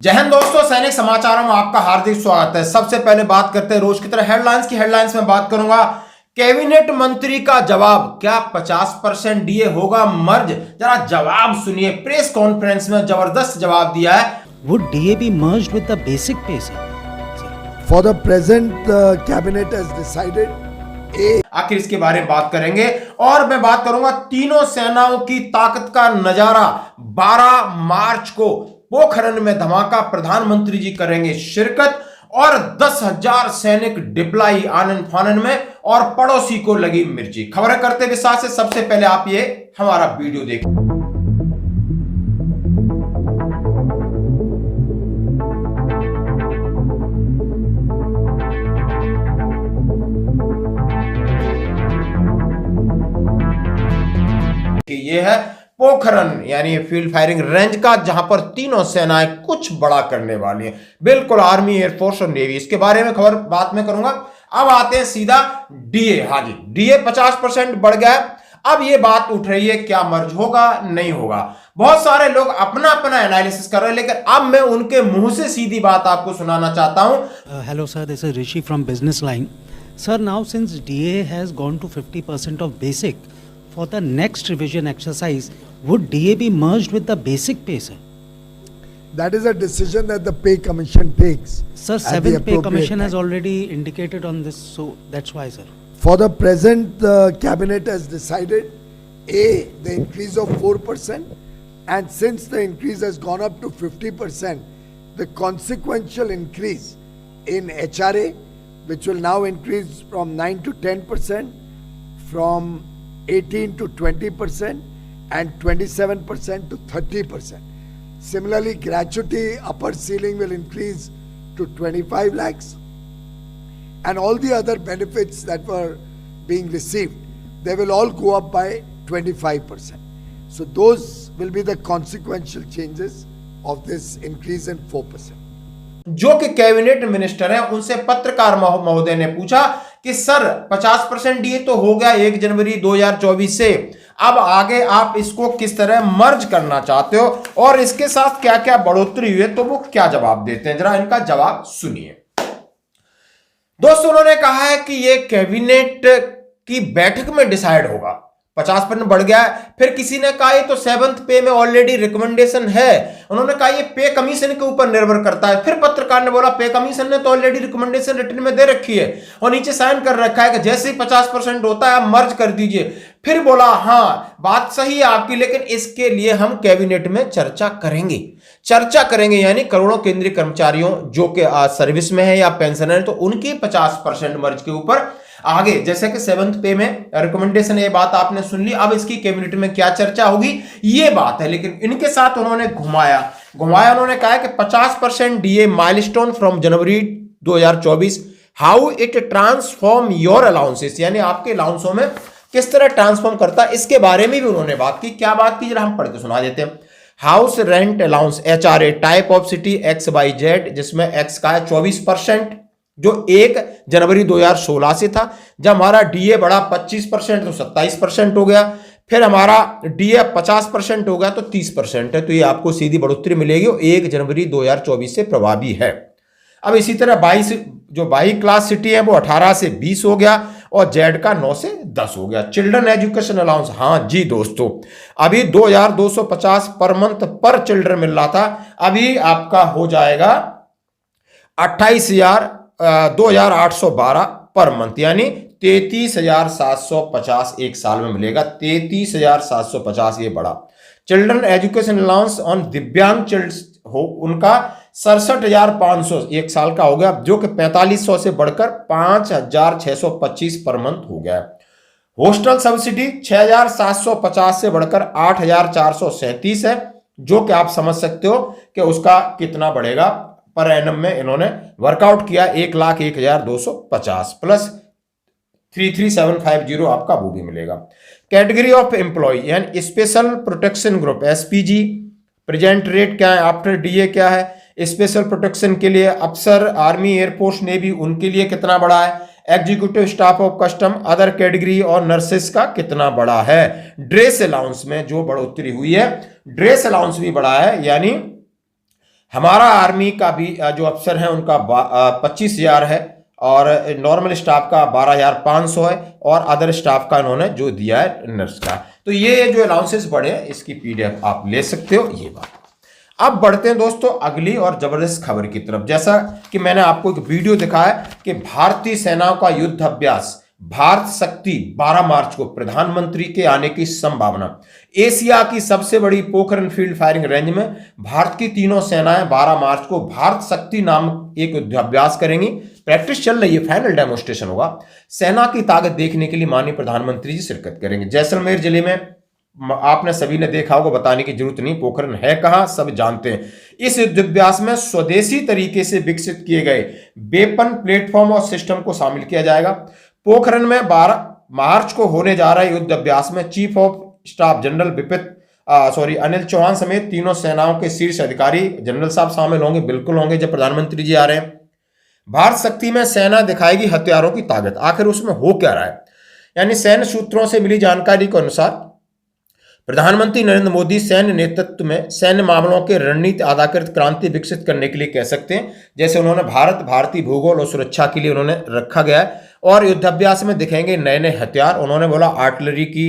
जय हिंद दोस्तों, सैनिक समाचारों में आपका हार्दिक स्वागत है। सबसे पहले बात करते हैं रोज की तरह हेडलाइंस की। हेडलाइंस में बात करूंगा कैबिनेट मंत्री का जवाब, क्या 50% डीए होगा मर्ज? जरा जवाब सुनिए। प्रेस कॉन्फ्रेंस में जबरदस्त जवाब दिया है। Would DA be merged with the basic pay, sir? For the present, the cabinet has decided आखिर इसके बारे में बात करेंगे और मैं बात करूंगा तीनों सेनाओं की ताकत का नजारा। 12 मार्च को पोखरण में धमाका, प्रधानमंत्री जी करेंगे शिरकत और 10,000 सैनिक डिप्लाई आनन फानन में और पड़ोसी को लगी मिर्ची। खबरें करते विस्तार से। सबसे पहले आप ये हमारा वीडियो देखिए। ये है पोखरण यानी फील्ड फायरिंग रेंज का, जहां पर तीनों सेनाएं कुछ बड़ा करने वाली हैं। बिल्कुल आर्मी, एयरफोर्स और नेवी। इसके बारे में खबर बात में करूंगा। अब आते हैं सीधा डीए। हाँ जी, डीए 50% बढ़ गया। अब ये बात उठ रही है क्या मर्ज होगा नहीं होगा। बहुत सारे लोग अपना अपना एनालिसिस कर रहे हैं, लेकिन अब मैं उनके मुंह से सीधी बात आपको सुनाना चाहता हूं। Hello sir, this is Rishi from Business Line. Sir, now since DA has gone to 50% of basic, for the next revision exercise, would DA be merged with the basic pay, sir? that is a decision that the pay commission takes. Sir, at the 7th pay appropriate commission has time. already indicated on this, so that's why, sir. For the present, the cabinet has decided the increase of 4%, and since the increase has gone up to 50%, the consequential increase in HRA, which will now increase from 9 to 10%, from 18 to 20%, and 27% to 30%. Similarly, gratuity upper ceiling will increase to 25 lakhs, and all the other benefits that were being received, they will all go up by 25%. So those will be the consequential changes of this increase in 4%. जो कि cabinet minister हैं, उनसे पत्रकार महोदय ने पूछा कि sir 50% DA तो हो गया 1 जनवरी 2024 से, अब आगे आप इसको किस तरह मर्ज करना चाहते हो और इसके साथ क्या क्या बढ़ोतरी हुई है, तो वो क्या जवाब देते हैं, जरा इनका जवाब सुनिए। दोस्तों, उन्होंने कहा है कि ये कैबिनेट की बैठक में डिसाइड होगा। 50% बढ़ गया है। फिर किसी ने कहा ये तो 7th पे में ऑलरेडी रिकमेंडेशन है। उन्होंने कहा ये पे कमीशन के ऊपर निर्भर करता है। फिर पत्रकार ने बोला पे कमीशन ने तो ऑलरेडी रिकमेंडेशन रिटर्न में दे रखी है और नीचे साइन कर रखा है कि जैसे ही 50% होता है आप मर्ज कर दीजिए। फिर बोला हाँ बात सही है आपकी, लेकिन इसके लिए हम कैबिनेट में चर्चा करेंगे यानी करोड़ों केंद्रीय कर्मचारियों जो कि सर्विस में है या पेंशनर, तो उनकी 50% मर्ज के ऊपर आगे, जैसे कि 7th पे में रिकमेंडेशन, ये बात आपने सुन ली। अब इसकी कैबिनेट में क्या चर्चा होगी ये बात है, लेकिन इनके साथ उन्होंने घुमाया। उन्होंने कहा कि 50% DA milestone from January 2024, how it transform your allowances, यानी आपके अलाउंसों में किस तरह ट्रांसफॉर्म करता है, इसके बारे में भी उन्होंने बात की। क्या बात की जरा हम पढ़ के सुना देते हैं। House rent allowance HRA type of city XYZ, जिसमें X का है 24%, जो 1 जनवरी 2016 से था। जब हमारा डीए बढ़ा 25% तो 27% हो गया। फिर हमारा डीए 50% हो गया तो 30% है। तो ये आपको सीधी बढ़ोतरी मिलेगी और 1 जनवरी 2024 से प्रभावी है। अब इसी तरह 22 जो 22 क्लास सिटी है वो 18 से 20 हो गया और जेड का 9 से 10 हो गया। चिल्ड्रन एजुकेशन अलाउंस, हाँ जी दोस्तों, अभी 2250 पर मंथ पर चिल्ड्रन मिल रहा था, अभी आपका हो जाएगा 28,812 पर मंथ, यानी 33,750 एक साल में मिलेगा। 33,750 ये बढ़ा। चिल्ड्रन एजुकेशन अलाउंस ऑन दिव्यांग चिल्ड्रन हो उनका 67,500 एक साल का हो गया, जो कि 4,500 से बढ़कर 5,625 पर मंथ हो गया। हॉस्टल सब्सिडी 6,750 से बढ़कर 8,437 है, जो कि आप समझ सकते हो कि उसका कितना बढ़ेगा। पर एनम में इन्होंने वर्कआउट किया 1,01,250 प्लस 33,750 आपका वो भी मिलेगा। कैटेगरी ऑफ एम्प्लॉय यानी special protection group SPG, present rate क्या है, आफ्टर डीए क्या है। स्पेशल प्रोटेक्शन के लिए अफसर आर्मी, एयरफोर्स, नेवी, उनके लिए कितना बड़ा है। Executive staff of custom, other category और नर्सेस का कितना बड़ा है। ड्रेस अलाउंस में जो बढ़ोतरी हुई है, ड्रेस अलाउंस भी बढ़ा है, यानी हमारा आर्मी का भी जो अफसर है उनका 25,000 है और नॉर्मल स्टाफ का 12,500 है और अदर स्टाफ का इन्होंने जो दिया है नर्स का। तो ये जो अलाउंसेस बढ़े हैं इसकी पीडीएफ आप ले सकते हो। ये बात। अब बढ़ते हैं दोस्तों अगली और जबरदस्त खबर की तरफ। जैसा कि मैंने आपको एक वीडियो दिखाया कि भारतीय सेनाओं का युद्ध अभ्यास भारत शक्ति 12 मार्च को प्रधानमंत्री के आने की संभावना। एशिया की सबसे बड़ी पोखरण फील्ड फायरिंग रेंज में भारत की तीनों सेनाएं 12 मार्च को भारत शक्ति नामक एक युद्धाभ्यास करेंगी। प्रैक्टिस चल रही है, फाइनल डेमोन्स्ट्रेशन होगा। सेना की ताकत देखने के लिए माननीय प्रधानमंत्री जी शिरकत करेंगे। जैसलमेर जिले में आपने सभी ने देखा होगा, बताने की जरूरत नहीं, पोखरण है कहां सब जानते हैं। इस युद्धाभ्यास में स्वदेशी तरीके से विकसित किए गए वेपन प्लेटफॉर्म और सिस्टम को शामिल किया जाएगा। पोखरण में 12 मार्च को होने जा रहे युद्ध अभ्यास में chief of staff general Anil Chauhan समेत तीनों सेनाओं के शीर्ष अधिकारी जनरल साहब शामिल होंगे। बिल्कुल होंगे जब प्रधानमंत्री जी आ रहे हैं। भारत शक्ति में सेना दिखाएगी हथियारों की ताकत। आखिर उसमें हो क्या रहा है? यानी सैन्य सूत्रों से मिली जानकारी के अनुसार प्रधानमंत्री नरेंद्र मोदी सैन्य नेतृत्व में सैन्य मामलों के रणनीति आधारित क्रांति विकसित करने के लिए कह सकते हैं। जैसे उन्होंने भारतीय भूगोल और सुरक्षा के लिए उन्होंने रखा गया है और युद्धाभ्यास में दिखेंगे नए नए हथियार। उन्होंने बोला आर्टिलरी की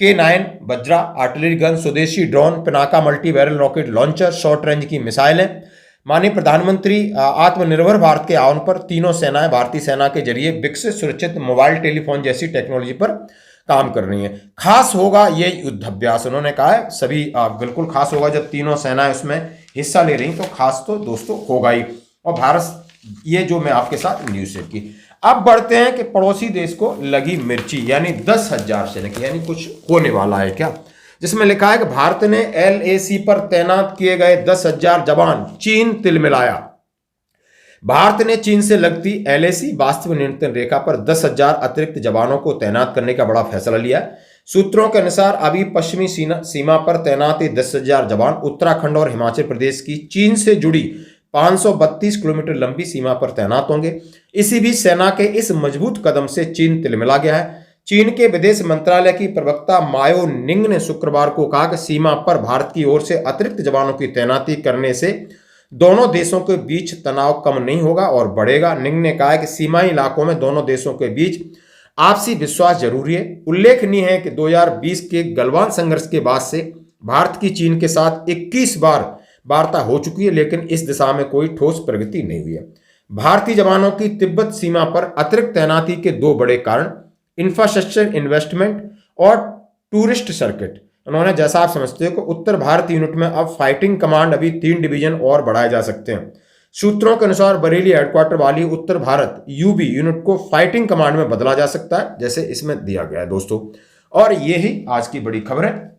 K9 वज्रा आर्टिलरी गन, स्वदेशी drone, Pinaka multi barrel rocket launcher, short range की मिसाइलें। माननीय प्रधानमंत्री आत्मनिर्भर भारत के आह्वान पर तीनों सेनाएं भारतीय सेना के जरिए विकसित सुरक्षित मोबाइल टेलीफोन जैसी टेक्नोलॉजी पर काम कर रही है। खास होगा ये युद्धाभ्यास, उन्होंने कहा है सभी बिल्कुल खास होगा। जब तीनों सेनाएं उसमें हिस्सा ले रही तो खास तो दोस्तों होगा ही। और भारत, ये जो मैं आपके साथ न्यूज शेयर की। अब बढ़ते हैं कि पड़ोसी देश को लगी मिर्ची, यानी 10,000 सैनिक, यानी कुछ होने वाला है क्या, जिसमें लिखा है कि भारत ने LAC पर तैनात किए गए 10,000 जवान चीन तिलमिलाया। भारत ने चीन से लगती LAC वास्तविक नियंत्रण रेखा पर 10,000 अतिरिक्त जवानों को तैनात करने का बड़ा फैसला लिया। सूत्रों के अनुसार अभी पश्चिमी सीमा पर तैनात 10,000 जवान उत्तराखंड और हिमाचल प्रदेश की चीन से जुड़ी 532 किलोमीटर लंबी सीमा पर तैनात होंगे। इसी बीच सेना के इस मजबूत कदम से चीन तिलमिला गया है। चीन के विदेश मंत्रालय की प्रवक्ता मायो निंग ने शुक्रवार को कहा कि सीमा पर भारत की ओर से अतिरिक्त जवानों की तैनाती करने से दोनों देशों के बीच तनाव कम नहीं होगा और बढ़ेगा। निंग ने कहा कि सीमाई इलाकों में दोनों देशों के बीच आपसी विश्वास जरूरी है। उल्लेखनीय है कि 2020 के गलवान संघर्ष के बाद से भारत की चीन के साथ 21 बार वार्ता हो चुकी है, लेकिन इस दिशा में कोई ठोस प्रगति नहीं हुई है। भारतीय जवानों की तिब्बत सीमा पर अतिरिक्त तैनाती के दो बड़े कारण इंफ्रास्ट्रक्चर इन्वेस्टमेंट और टूरिस्ट सर्किट। उन्होंने, जैसा आप समझते हो कि उत्तर भारत यूनिट में अब फाइटिंग कमांड अभी 3 डिवीजन और बढ़ाए जा सकते हैं। सूत्रों के अनुसार बरेली हेडक्वार्टर वाली उत्तर भारत UB यूनिट को फाइटिंग कमांड में बदला जा सकता है, जैसे इसमें दिया गया है दोस्तों। और ये ही आज की बड़ी खबर है।